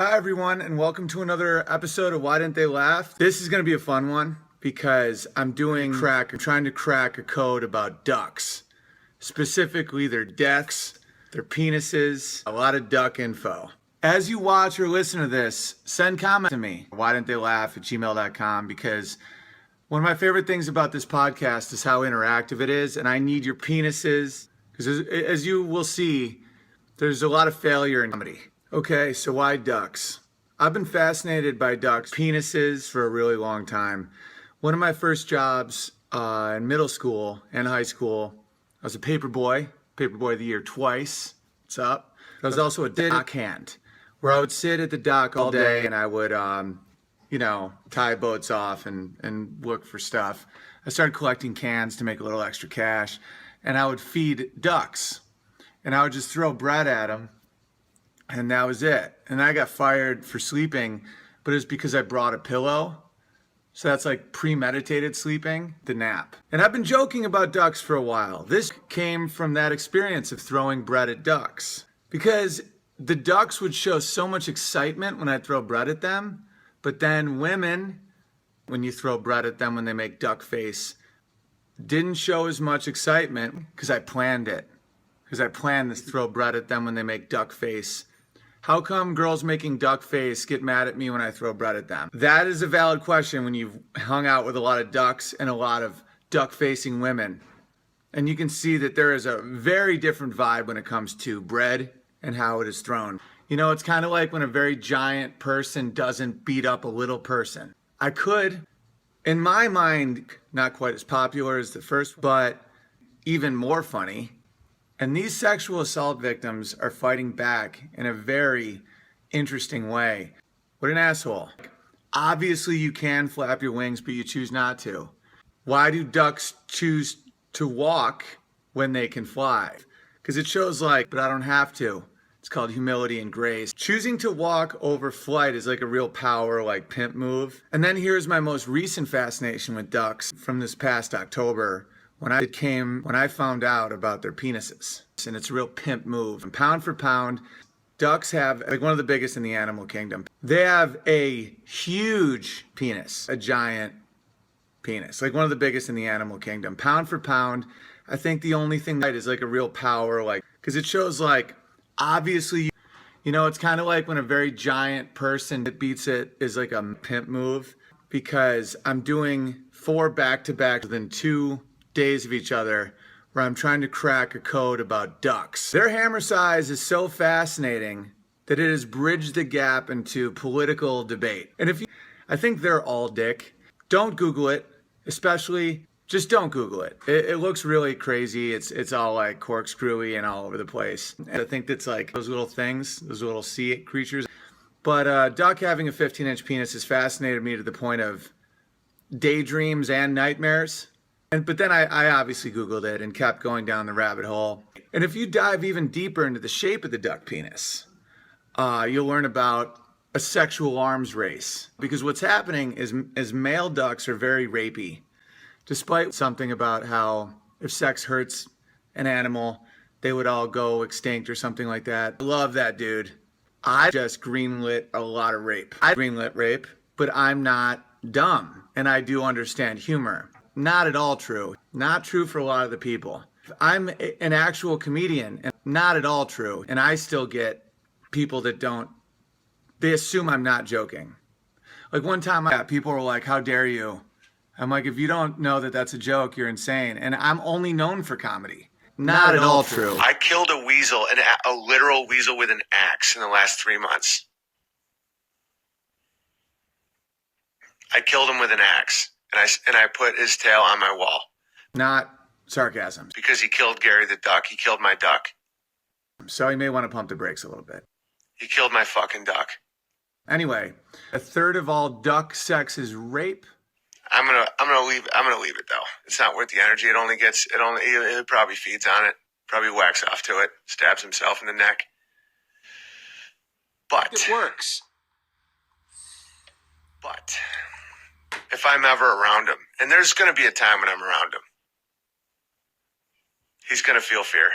Hi everyone, and welcome to another episode of Why Didn't They Laugh? This is going to be a fun one because I'm trying to crack a code about ducks. Specifically their deaths, their penises, a lot of duck info. As you watch or listen to this, send comments to me, whydidn'ttheylaugh@gmail.com, because one of my favorite things about this podcast is how interactive it is, and I need your penises, because as you will see, there's a lot of failure in comedy. Okay, so why ducks? I've been fascinated by ducks' penises for a really long time. One of my first jobs in middle school and high school, I was a paperboy of the year twice. What's up? I was also a dockhand, where I would sit at the dock all day and I would, tie boats off and look for stuff. I started collecting cans to make a little extra cash, and I would feed ducks, and I would just throw bread at them. And that was it. And I got fired for sleeping, but it was because I brought a pillow. So that's like premeditated sleeping, the nap. And I've been joking about ducks for a while. This came from that experience of throwing bread at ducks. Because the ducks would show so much excitement when I throw bread at them, but then women, when you throw bread at them when they make duck face, didn't show as much excitement because I planned it. Because I planned this throw bread at them when they make duck face. How come girls making duck face get mad at me when I throw bread at them? That is a valid question when you've hung out with a lot of ducks and a lot of duck-facing women. And you can see that there is a very different vibe when it comes to bread and how it is thrown. You know, it's kind of like when a very giant person doesn't beat up a little person. I could, in my mind, not quite as popular as the first, but even more funny. And these sexual assault victims are fighting back in a very interesting way. What an asshole. Obviously you can flap your wings, but you choose not to. Why do ducks choose to walk when they can fly? Because it shows but I don't have to. It's called humility and grace. Choosing to walk over flight is like a real power, pimp move. And then here's my most recent fascination with ducks from this past October. When I found out about their penises. And it's a real pimp move. And pound for pound, ducks have one of the biggest in the animal kingdom. They have a huge penis, a giant penis, one of the biggest in the animal kingdom. Pound for pound, I think the only thing that is a real power, because it shows obviously, it's kind of like when a very giant person that beats it is a pimp move, because I'm doing 4 back-to-back within 2 days of each other where I'm trying to crack a code about ducks. Their hammer size is so fascinating that it has bridged the gap into political debate. And I think they're all dick. Don't Google it, just don't Google it. It looks really crazy. It's all corkscrewy and all over the place. And I think that's those little things, those little sea creatures. But duck having a 15-inch penis has fascinated me to the point of daydreams and nightmares. But then I obviously Googled it and kept going down the rabbit hole. And if you dive even deeper into the shape of the duck penis, you'll learn about a sexual arms race. Because what's happening is male ducks are very rapey. Despite something about how if sex hurts an animal, they would all go extinct or something like that. I love that, dude. I just greenlit a lot of rape. I greenlit rape, but I'm not dumb. And I do understand humor. Not at all true. Not true for a lot of the people. I'm an actual comedian, and not at all true. And I still get people that they assume I'm not joking. One time, people were like, "How dare you?" I'm like, if you don't know that that's a joke, you're insane. And I'm only known for comedy. Not at all true. I killed a weasel, a literal weasel with an axe in the last 3 months. I killed him with an axe. And I put his tail on my wall. Not sarcasm. Because he killed Gary the duck. He killed my duck. So you may want to pump the brakes a little bit. He killed my fucking duck. Anyway, 1/3 of all duck sex is rape. I'm gonna leave it though. It's not worth the energy. It probably feeds on it. Probably whacks off to it. Stabs himself in the neck. But it works. But if I'm ever around him, and there's going to be a time when I'm around him, he's going to feel fear.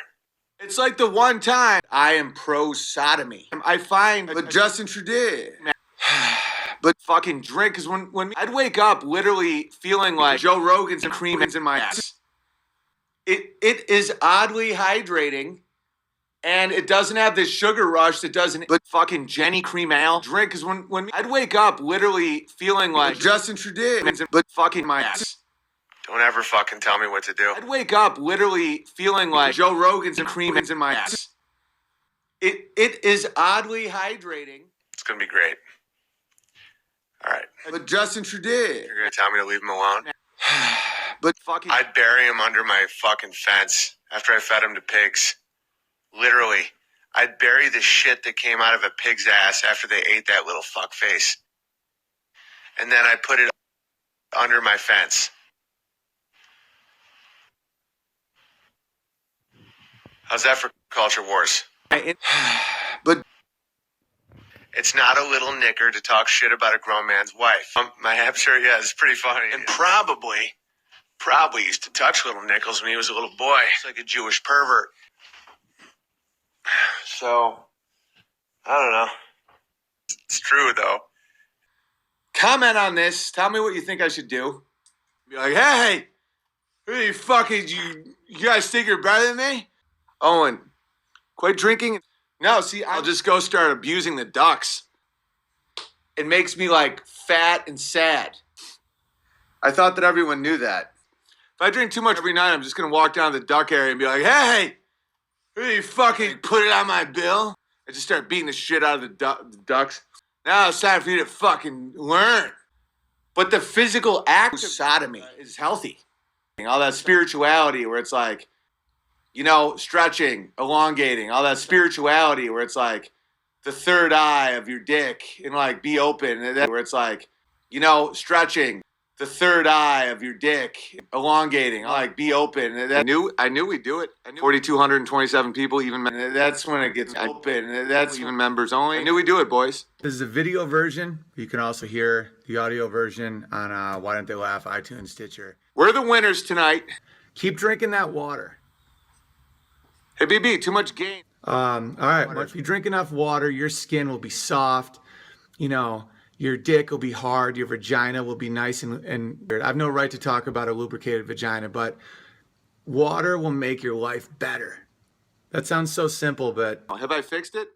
It's like the one time I am pro sodomy. I find but Justin Trudeau. But fucking drink, because when I'd wake up literally feeling like Joe Rogan's and cream in my ass. It is oddly hydrating, and it doesn't have this sugar rush that doesn't. But fucking Jenny Cream Ale drink, because when I'd wake up literally feeling like Justin Trudeau, but fucking my ass. Don't ever fucking tell me what to do. I'd wake up literally feeling like Joe Rogan's and cream in my ass. It is oddly hydrating. It's gonna be great. All right. But Justin Trudeau. You're gonna tell me to leave him alone? But fucking. I'd bury him under my fucking fence after I fed him to pigs. Literally. I'd bury the shit that came out of a pig's ass after they ate that little fuck face. And then I'd put it under my fence. How's that for culture wars? But it's not a little knicker to talk shit about a grown man's wife. My hamster, yeah, it's pretty funny. And probably used to touch little Nichols when he was a little boy. It's like a Jewish pervert. So, I don't know. It's true, though. Comment on this. Tell me what you think I should do. Be like, hey, who you fucking, you guys think you're better than me? Owen, quit drinking. No, see, I'll just go start abusing the ducks. It makes me like fat and sad. I thought that everyone knew that. If I drink too much every night, I'm just going to walk down to the duck area and be like, hey, who you fucking put it on my bill? I just start beating the shit out of the ducks. Now it's time for you to fucking learn. But the physical act of sodomy is healthy. All that spirituality where it's like, you know, stretching, elongating, all that spirituality where it's like the third eye of your dick and like be open. Where it's like, you know, stretching, the third eye of your dick, elongating, like be open. I knew we'd do it. 4,227 people, even that's when it gets open. That's even members only. I knew we'd do it, boys. This is a video version. You can also hear the audio version on Why Don't They Laugh, iTunes, Stitcher. We're the winners tonight. Keep drinking that water. Hey, BB, too much gain. All right, if you drink enough water, your skin will be soft. You know, your dick will be hard. Your vagina will be nice and I have no right to talk about a lubricated vagina, but water will make your life better. That sounds so simple, but have I fixed it?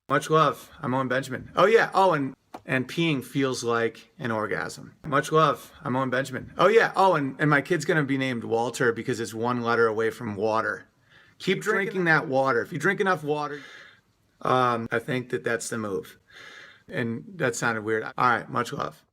Much love. I'm Owen Benjamin. Oh, yeah. Oh, and peeing feels like an orgasm. Much love. I'm Owen Benjamin. Oh, yeah. Oh, and my kid's going to be named Walter because it's one letter away from water. Keep drinking that water. If you drink enough water, I think that's the move. And that sounded weird. All right, much love.